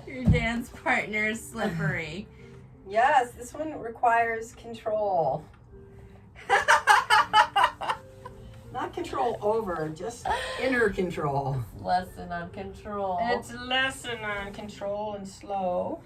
Your dance partner is slippery. Yes, this one requires control. Not control over, just inner control. Lesson on control. It's a lesson on control and slow.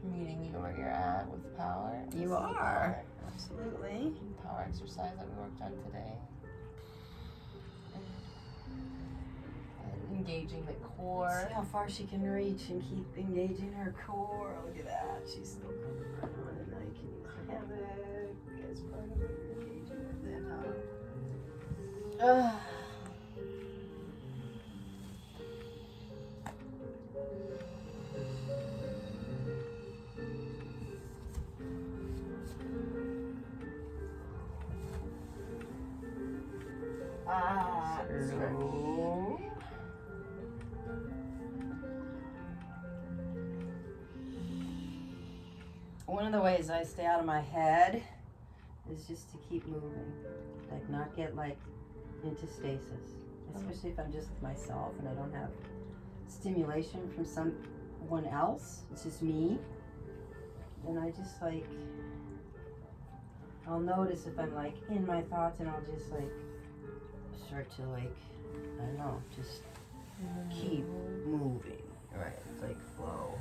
Meeting you where you're at with power. You are. Absolutely. Power exercise that we worked on today. Engaging the core. See how far she can reach and keep engaging her core. Look at that. She's still coming right on, and I can use the hammock as part of what you're engaging with it. One of the ways I stay out of my head is just to keep moving, like not get like into stasis, especially if I'm just with myself and I don't have stimulation from someone else. It's just me. And I just like, I'll notice if I'm like in my thoughts, and I'll just like start to like, I don't know, just keep moving. Right, it's like flow.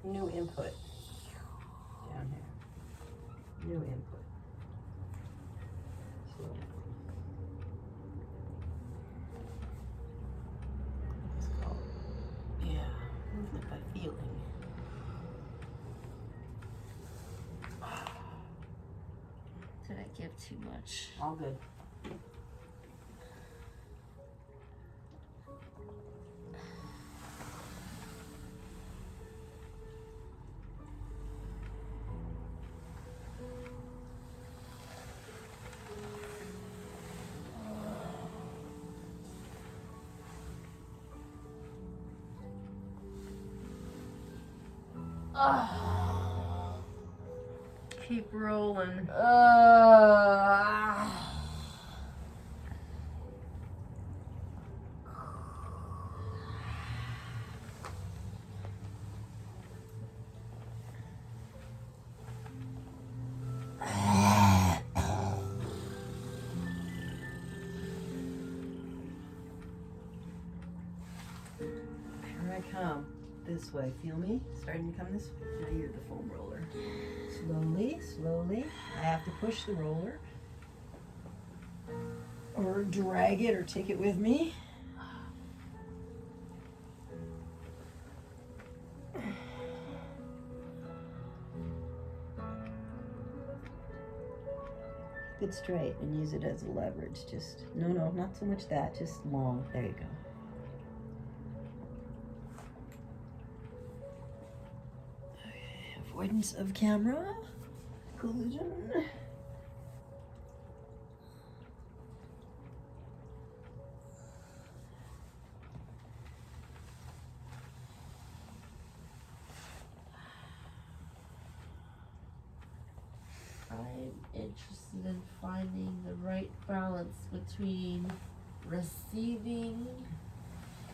New input down here. New input. Slow down. It's called, movement by feeling. Did I give too much? All good. Keep rolling. Here I come. This way. Feel me? Starting to come this way. Now you're the foam roller. Slowly, slowly. I have to push the roller. Or drag it or take it with me. Keep it straight and use it as a leverage. Just, no, not so much that. Just long. There you go. Avoidance of camera collision. I'm interested in finding the right balance between receiving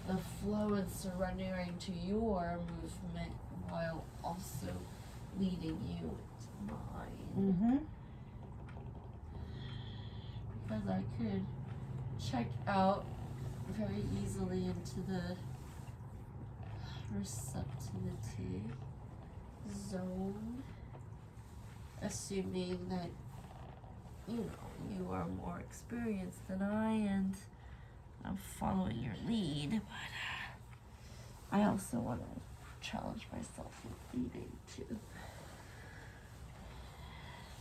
the flow and surrendering to your movement while also leading you into mine. Because I could check out very easily into the receptivity zone, assuming that, you are more experienced than I and I'm following your lead, but I also want to challenge myself with leading too.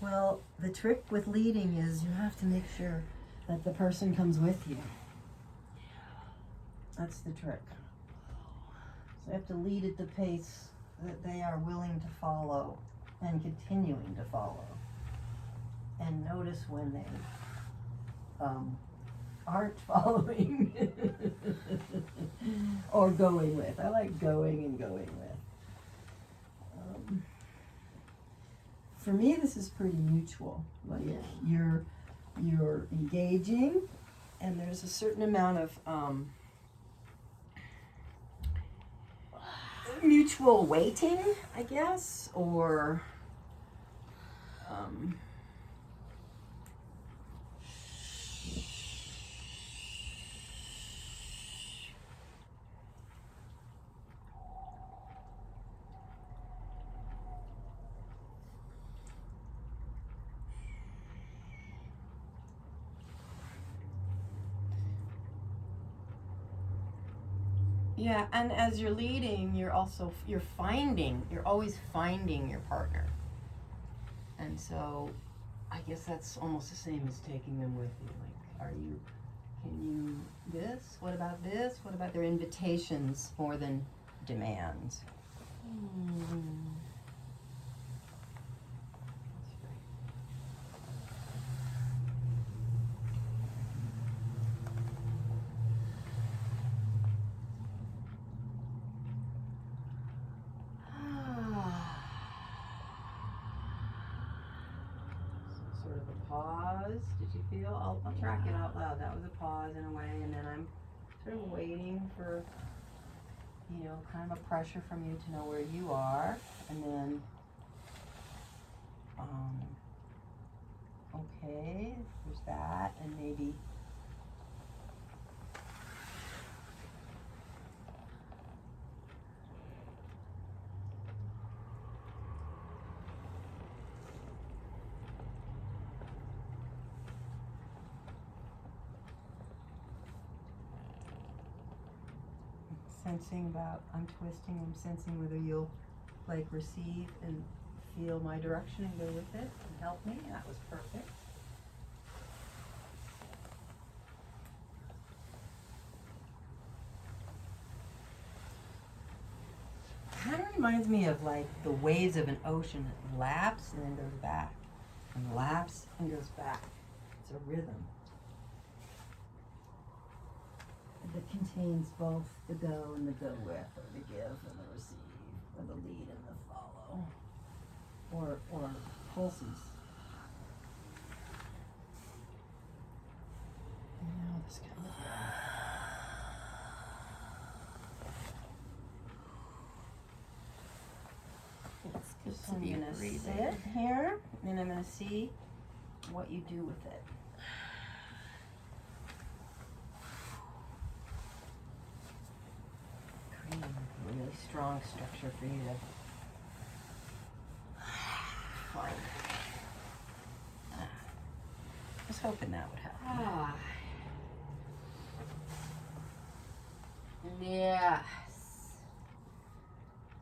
Well, the trick with leading is you have to make sure that the person comes with you. That's the trick. So you have to lead at the pace that they are willing to follow and continuing to follow. And notice when they aren't following or going with. I like going and going with. For me, this is pretty mutual. Like you're engaging, and there's a certain amount of mutual waiting, I guess, or yeah, and as you're leading, you're always finding your partner. And so I guess that's almost the same as taking them with you. Like, can you this? What about this? What about their invitations more than demands? Sort of a pause. Did you feel? I'll track it out loud. That was a pause in a way, and then I'm sort of waiting for, kind of a pressure from you to know where you are, and then, okay, there's that, and maybe. I'm twisting, I'm sensing whether you'll receive and feel my direction and go with it and help me. That was perfect. Kind of reminds me of the waves of an ocean that laps and then goes back and laps and goes back. It's a rhythm that contains both the go and the go with, or the give and the receive, or the lead and the follow, or pulses. This kind of It's good so to I'm be gonna breathing. sit here, and I'm gonna see what you do with it. Really strong structure for you to find. I was hoping that would happen. Yes.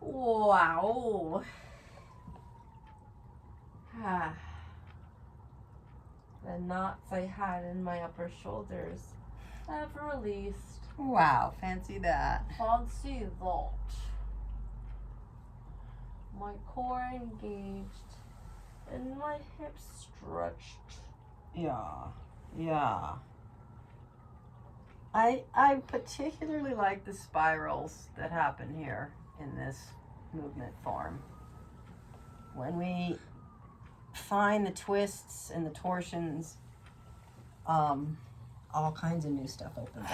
Wow. The knots I had in my upper shoulders have released. Wow, fancy that. Fancy that. My core engaged and my hips stretched. Yeah. I particularly like the spirals that happen here in this movement form. When we find the twists and the torsions, all kinds of new stuff opens up.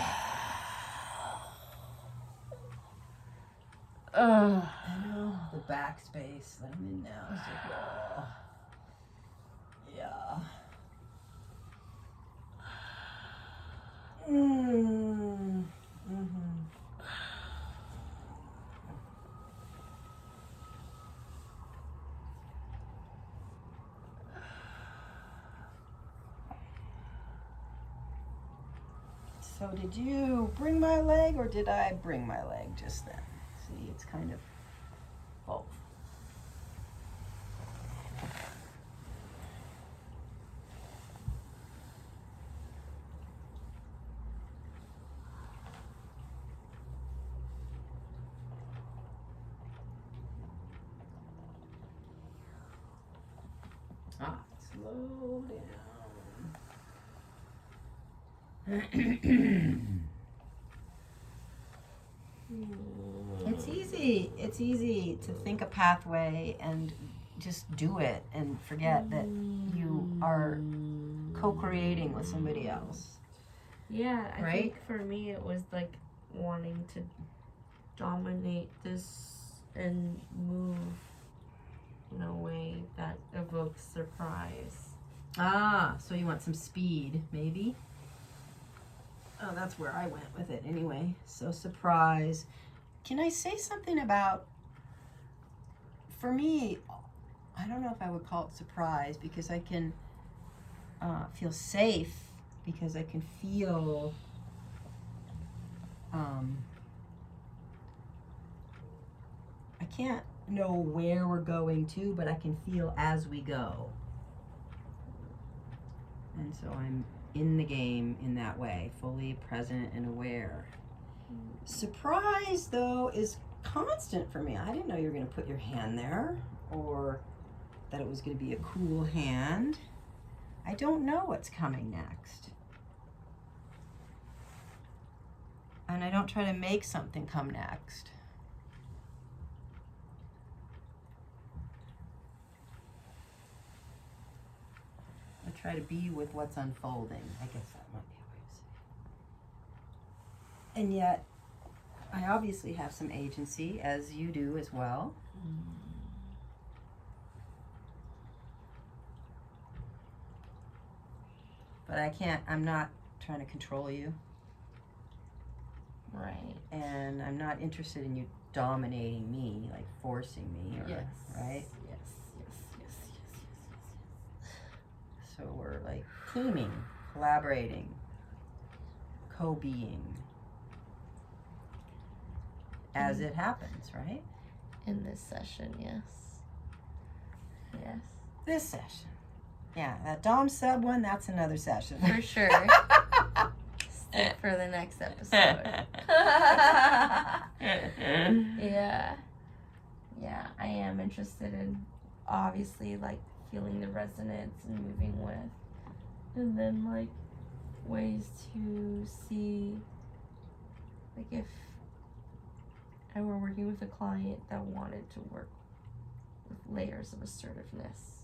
I know the backspace that I'm in now is like, oh, yeah. So did you bring my leg or did I bring my leg just then? See, it's kind of both. Slow down. It's easy to think a pathway and just do it and forget that you are co-creating with somebody else. Yeah, I Right? think for me it was like wanting to dominate this and move in a way that evokes surprise. Ah, so you want some speed, maybe? Oh, that's where I went with it anyway. So surprise. Can I say something about, for me, I don't know if I would call it surprise because I can feel safe because I can feel I can't know where we're going to, but I can feel as we go. And so I'm in the game in that way, fully present and aware. Surprise, though, is constant for me. I didn't know you were going to put your hand there or that it was going to be a cool hand. I don't know what's coming next. And I don't try to make something come next. I try to be with what's unfolding. I guess that might be a way to say it. And yet, I obviously have some agency, as you do as well. But I'm not trying to control you. Right. And I'm not interested in you dominating me, like forcing me, or, Yes. right? Yes. So we're like teaming, collaborating, co-being as it happens, right? In this session, yes. Yes. This session. Yeah, that Dom sub one, that's another session. For sure. Stick for the next episode. Yeah. Yeah, I am interested in obviously like feeling the resonance and moving with. And then like ways to see like if I were working with a client that wanted to work with layers of assertiveness,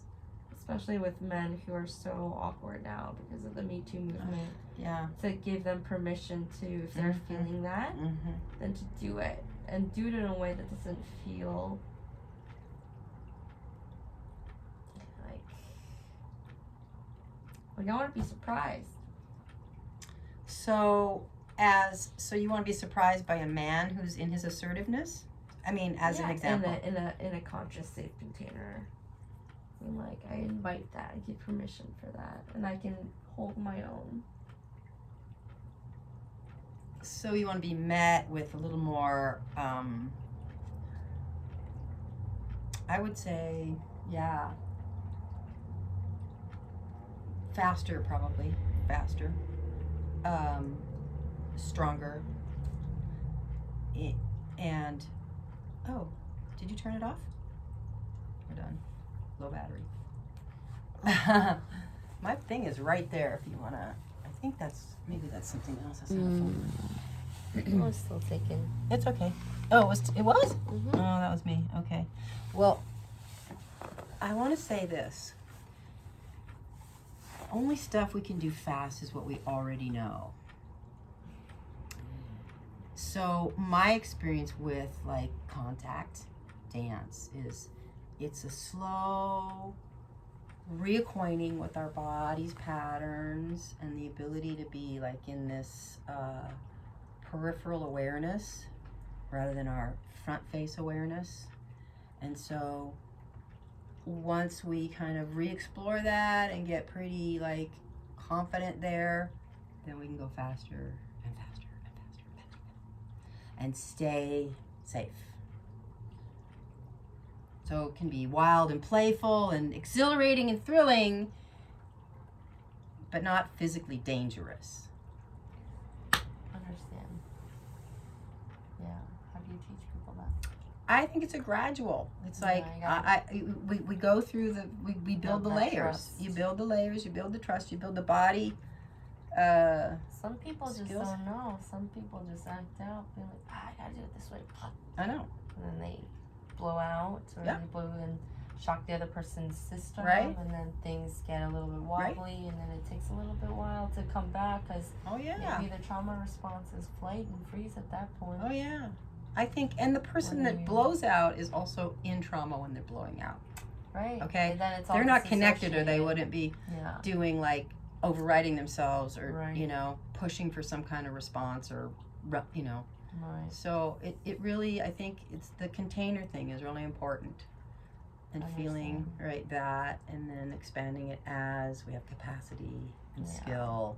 especially with men who are so awkward now because of the Me Too movement. Yeah. To give them permission to, if they're feeling that, then to do it. And do it in a way that doesn't feel like I want to be surprised. So you want to be surprised by a man who's in his assertiveness? I mean, as an example. In a conscious, safe container. And like I invite that, I give permission for that, and I can hold my own. So you want to be met with a little more, I would say, yeah, faster, probably, faster, stronger, and, oh, did you turn it off? We're done. Low battery. My thing is right there if you want to, I think maybe that's something else. That's on the phone. I was still taking. It's okay. Oh, it was? Mm-hmm. Oh, that was me. Okay. Well, I want to say this. only stuff we can do fast is what we already know. So my experience with like contact dance is it's a slow reacquainting with our body's patterns and the ability to be like in this peripheral awareness rather than our front face awareness. And so once we kind of re-explore that and get pretty like confident there, then we can go faster and faster and faster and faster and stay safe. So it can be wild and playful and exhilarating and thrilling, but not physically dangerous. Understand. Yeah. How do you teach people that? I think it's a gradual. It's Yeah, like we go through we build the that layers. trust. You build the layers. You build the trust. You build the body. Some people just skills. don't know. Some people just act out, be like, I gotta do it this way. I know. And then they blow out, or Yeah. they blow and shock the other person's system, Right. and then things get a little bit wobbly, and then it takes a little bit while to come back because Oh yeah. maybe the trauma response is flight and freeze at that point. Oh yeah. I think, and the person When that you- blows out is also in trauma when they're blowing out. Right. Okay. And then it's all They're not connected, or they disassociated. wouldn't be Yeah. doing like overriding themselves, or Right. pushing for some kind of response, or Right. So it really, I think it's the container thing is really important, and feeling right that, and then expanding it as we have capacity and Yeah. skill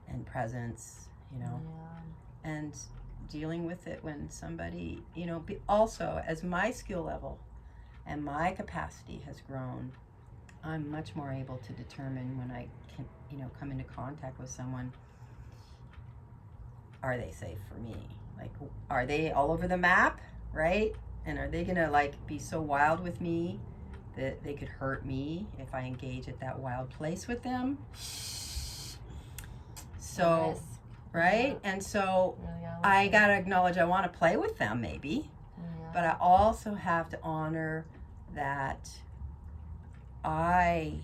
and presence, Yeah. and dealing with it when somebody, also as my skill level and my capacity has grown, I'm much more able to determine when I can, come into contact with someone, are they safe for me? Like, are they all over the map, right? And are they gonna like be so wild with me that they could hurt me if I engage at that wild place with them? So, Risk. right? And so Really I gotta acknowledge I wanna play with them maybe, Yeah. but I also have to honor that I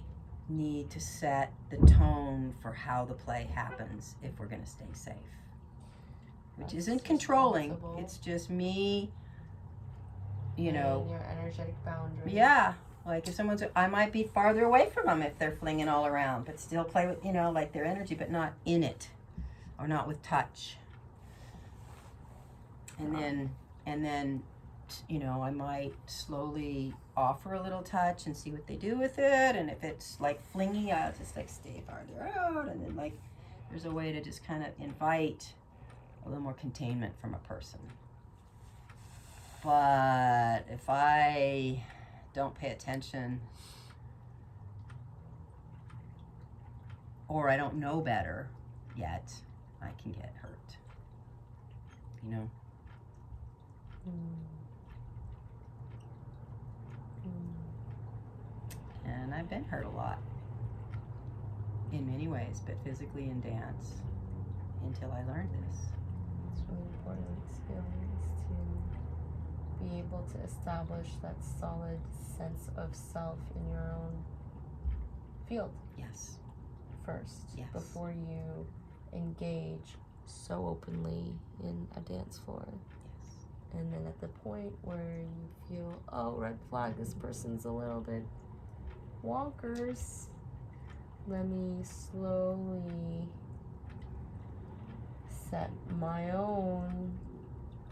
need to set the tone for how the play happens if we're gonna stay safe. Which That's isn't controlling, responsible. it's just me, And your energetic boundary. yeah. Like if I might be farther away from them if they're flinging all around, but still play with, like their energy, but not in it, or not with touch. And then, I might slowly offer a little touch and see what they do with it. And if it's like flingy, I'll just like stay farther out. And then like, there's a way to just kind of invite a little more containment from a person. But if I don't pay attention, or I don't know better yet, I can get hurt. And I've been hurt a lot in many ways, but physically in dance, until I learned this. It's really important experience to be able to establish that solid sense of self in your own field Yes. first, Yes. before you engage so openly in a dance floor. Yes. And then at the point where you feel, oh, red flag, this person's a little bit wonkers, let me slowly set my own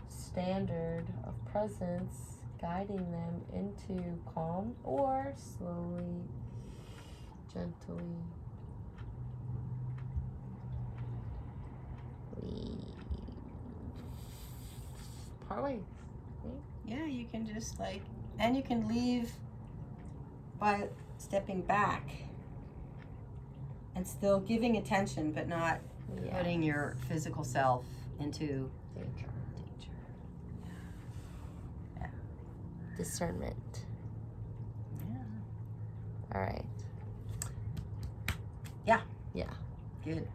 standard of presence, guiding them into calm, or slowly, gently part ways. Yeah, you can just and you can leave by stepping back and still giving attention, but not putting your physical self into danger. Yeah. Discernment. Yeah. All right. Yeah. Yeah. Good.